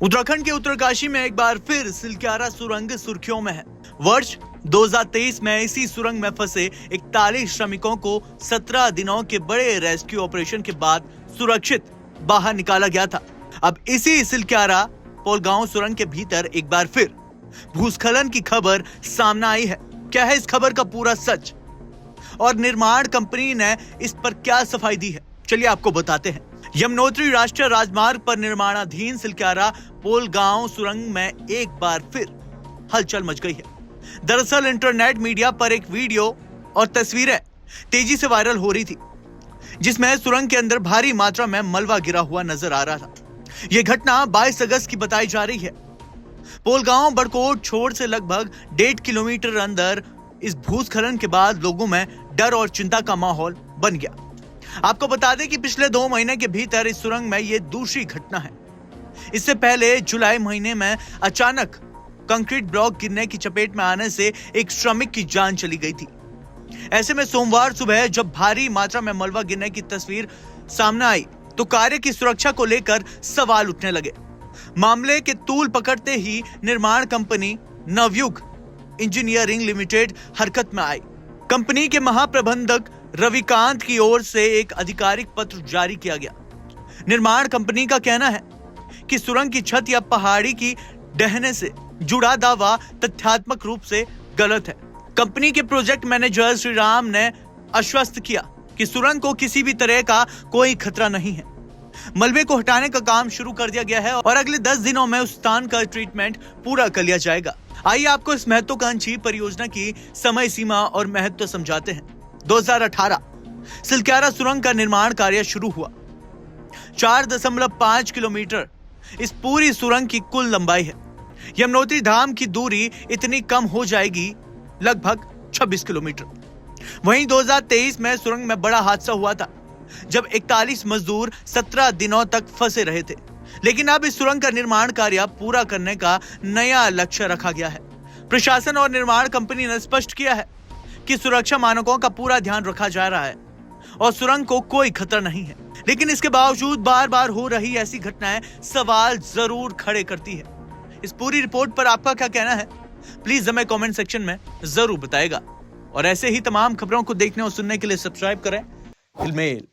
उत्तराखंड के उत्तरकाशी में एक बार फिर सिलक्यारा सुरंग सुर्खियों में है। वर्ष 2023 में इसी सुरंग में फंसे 41 श्रमिकों को 17 दिनों के बड़े रेस्क्यू ऑपरेशन के बाद सुरक्षित बाहर निकाला गया था। अब इसी सिलक्यारा पोलगांव सुरंग के भीतर एक बार फिर भूस्खलन की खबर सामने आई है। क्या है इस खबर का पूरा सच और निर्माण कंपनी ने इस पर क्या सफाई दी है, चलिए आपको बताते हैं। यमुनोत्री राष्ट्रीय राजमार्ग पर निर्माणाधीन सिलक्यारा पोलगांव सुरंग में एक बार फिर हलचल मच गई है। दरअसल इंटरनेट मीडिया पर एक वीडियो और तस्वीरें तेजी से वायरल हो रही थी, जिसमें सुरंग के अंदर भारी मात्रा में मलबा गिरा हुआ नजर आ रहा था। यह घटना 22 अगस्त की बताई जा रही है। पोलगांव बड़कोट छोर से लगभग 1.5 किलोमीटर अंदर इस भूस्खलन के बाद लोगों में डर और चिंता का माहौल बन गया। आपको बता दें कि पिछले 2 महीने के भीतर इस सुरंग में यह दूसरी घटना है। इससे पहले जुलाई महीने में अचानक कंक्रीट ब्लॉक गिरने की चपेट में आने से एक श्रमिक की जान चली गई थी। ऐसे में सोमवार सुबह जब भारी मात्रा में मलबा गिरने की तस्वीर सामने आई तो कार्य की सुरक्षा को लेकर सवाल उठने लगे। मामले के तूल पकड़ते ही निर्माण कंपनी नवयुग इंजीनियरिंग लिमिटेड हरकत में आई। कंपनी के महाप्रबंधक रविकांत की ओर से एक आधिकारिक पत्र जारी किया गया। निर्माण कंपनी का कहना है कि सुरंग की छत या पहाड़ी की ढहने से जुड़ा दावा तथ्यात्मक रूप से गलत है। कंपनी के प्रोजेक्ट मैनेजर श्री राम ने आश्वस्त किया कि सुरंग को किसी भी तरह का कोई खतरा नहीं है। मलबे को हटाने का काम शुरू कर दिया गया है और अगले 10 दिनों में उस स्थान का ट्रीटमेंट पूरा कर लिया जाएगा। आइए आपको इस महत्वाकांक्षी परियोजना की समय सीमा और महत्व समझाते हैं। 2018 सिलक्यारा सुरंग का निर्माण कार्य शुरू हुआ। 4.5 किलोमीटर इस पूरी सुरंग की कुल लंबाई है। यमुनोत्री धाम की दूरी इतनी कम हो जाएगी, लगभग 26 किलोमीटर। वहीं 2023 में सुरंग में बड़ा हादसा हुआ था, जब 41 मजदूर 17 दिनों तक फंसे रहे थे। लेकिन अब इस सुरंग का निर्माण कार्य पूरा करने का नया लक्ष्य रखा गया है। प्रशासन और निर्माण कंपनी ने स्पष्ट किया है कि सुरक्षा मानकों का पूरा ध्यान रखा जा रहा है और सुरंग को कोई खतरा नहीं है। लेकिन इसके बावजूद बार बार हो रही ऐसी घटनाएं सवाल जरूर खड़े करती है। इस पूरी रिपोर्ट पर आपका क्या कहना है, प्लीज हमें कमेंट सेक्शन में जरूर बताएगा। और ऐसे ही तमाम खबरों को देखने और सुनने के लिए सब्सक्राइब करें हिलमेल।